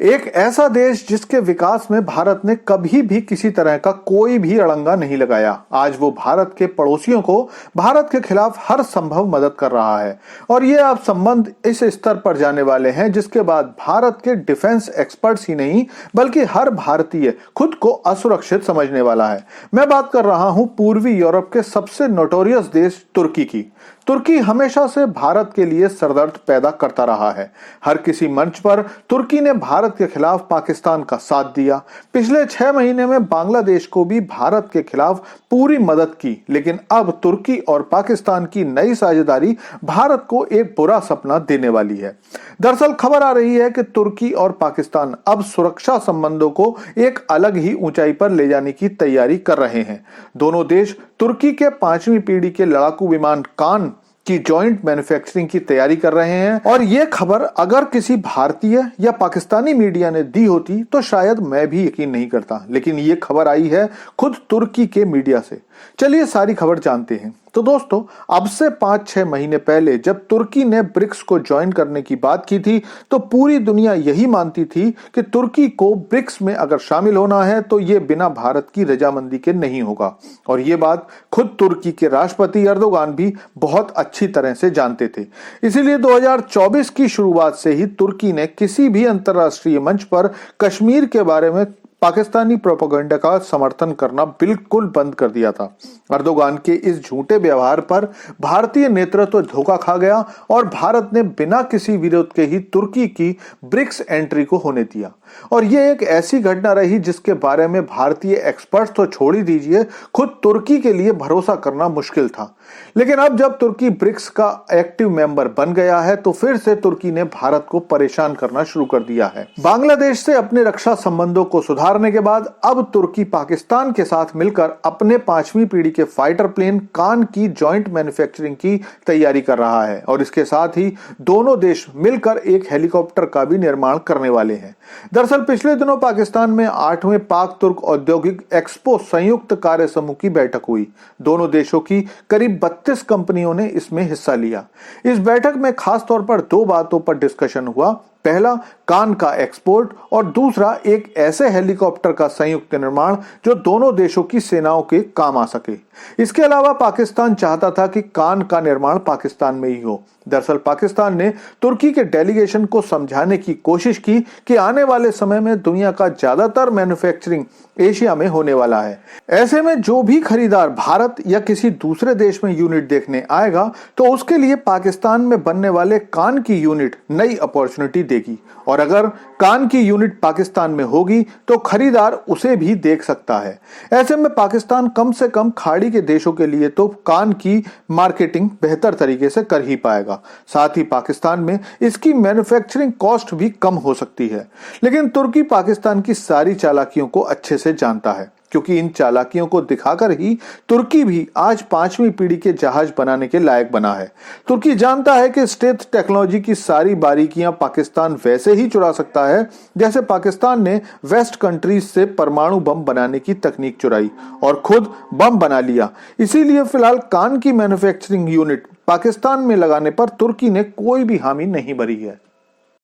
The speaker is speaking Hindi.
एक ऐसा देश जिसके विकास में भारत ने कभी भी किसी तरह का कोई भी अड़ंगा नहीं लगाया। आज वो भारत के पड़ोसियों को भारत के खिलाफ हर संभव मदद कर रहा है और ये अब संबंध इस स्तर पर जाने वाले हैं जिसके बाद भारत के डिफेंस एक्सपर्ट्स ही नहीं बल्कि हर भारतीय खुद को असुरक्षित समझने वाला है। मैं बात कर रहा हूं पूर्वी यूरोप के सबसे नोटोरियस देश तुर्की की। तुर्की हमेशा से भारत के लिए सरदर्द पैदा करता रहा है। हर किसी मंच पर तुर्की ने भारत के खिलाफ पाकिस्तान का साथ दिया। पिछले 6 महीने में बांग्लादेश को भी भारत के खिलाफ पूरी मदद की, लेकिन अब तुर्की और पाकिस्तान की नई साझेदारी भारत को एक बुरा सपना देने वाली है। दरअसल खबर आ रही है कि तुर्की और पाकिस्तान अब सुरक्षा संबंधों को एक अलग ही ऊंचाई पर ले जाने की तैयारी कर रहे हैं। दोनों देश तुर्की के 5वीं पीढ़ी के लड़ाकू विमान कान की जॉइंट मैन्युफैक्चरिंग की तैयारी कर रहे हैं और ये खबर अगर किसी भारतीय या पाकिस्तानी मीडिया ने दी होती तो शायद मैं भी यकीन नहीं करता, लेकिन ये खबर आई है खुद तुर्की के मीडिया से। चलिए सारी खबर जानते हैं। तो दोस्तों, अब से 5-6 महीने पहले जब तुर्की ने ब्रिक्स को ज्वाइन करने की बात की थी तो पूरी दुनिया यही मानती थी कि तुर्की को ब्रिक्स में अगर शामिल होना है तो ये बिना भारत की रजामंदी के नहीं होगा और ये बात खुद तुर्की के राष्ट्रपति एर्दोगान भी बहुत अच्छी तरह से जानते थे। इसीलिए 2024 की शुरुआत से ही तुर्की ने किसी भी अंतर्राष्ट्रीय मंच पर कश्मीर के बारे में पाकिस्तानी प्रोपेगेंडा का समर्थन करना बिल्कुल बंद कर दिया था। एर्दोगान के इस झूठे व्यवहार पर भारतीय नेतृत्व धोखा खा गया और भारत ने बिना किसी विरोध के ही तुर्की की ब्रिक्स एंट्री को होने दिया और यह एक ऐसी घटना रही जिसके बारे में भारतीय एक्सपर्ट्स तो छोड़ ही दीजिए, खुद तुर्की के लिए भरोसा करना मुश्किल था। लेकिन अब जब तुर्की ब्रिक्स का एक्टिव मेंबर बन गया है तो फिर से तुर्की ने भारत को परेशान करना शुरू कर दिया है। बांग्लादेश से अपने रक्षा संबंधों को सुधारने के बाद अब तुर्की पाकिस्तान के साथ मिलकर अपने 5वीं पीढ़ी के फाइटर प्लेन कान की जॉइंट मैन्युफैक्चरिंग की तैयारी कर रहा है और इसके साथ ही दोनों देश मिलकर एक हेलीकॉप्टर का भी निर्माण करने वाले हैं। दरअसल पिछले दिनों पाकिस्तान में 8वें पाक तुर्क औद्योगिक एक्सपो संयुक्त कार्य समूह की बैठक हुई। दोनों देशों की करीब 32 कंपनियों ने इसमें हिस्सा लिया। इस बैठक में खास तौर पर 2 बातों पर डिस्कशन हुआ। पहला, कान का एक्सपोर्ट और दूसरा एक ऐसे हेलीकॉप्टर का संयुक्त निर्माण जो दोनों देशों की सेनाओं के काम आ सके। इसके अलावा पाकिस्तान चाहता था कि कान का निर्माण पाकिस्तान में ही हो। दरअसल पाकिस्तान ने तुर्की के डेलीगेशन को समझाने की कोशिश की कि आने वाले समय में दुनिया का ज्यादातर मैन्युफैक्चरिंग एशिया में होने वाला है। ऐसे में जो भी खरीदार भारत या किसी दूसरे देश में यूनिट देखने आएगा तो उसके लिए पाकिस्तान में बनने वाले कान की यूनिट नई अपॉर्चुनिटी देगी और अगर कान की यूनिट पाकिस्तान में होगी तो खरीदार उसे भी देख सकता है। ऐसे में पाकिस्तान कम से कम खाड़ी के देशों के लिए तो कान की मार्केटिंग बेहतर तरीके से कर ही पाएगा। साथ ही पाकिस्तान में इसकी मैन्युफैक्चरिंग कॉस्ट भी कम हो सकती है। लेकिन तुर्की पाकिस्तान की सारी चालाकियों को अच्छे से जानता है क्योंकि इन चालाकियों को दिखाकर ही तुर्की भी आज 5वीं पीढ़ी के जहाज बनाने के लायक बना है। तुर्की जानता है कि स्टेल्थ टेक्नोलॉजी की सारी बारीकियां पाकिस्तान वैसे ही चुरा सकता है जैसे पाकिस्तान ने वेस्ट कंट्रीज से परमाणु बम बनाने की तकनीक चुराई और खुद बम बना लिया। इसीलिए फिलहाल कान की मैन्युफैक्चरिंग यूनिट पाकिस्तान में लगाने पर तुर्की ने कोई भी हामी नहीं भरी है।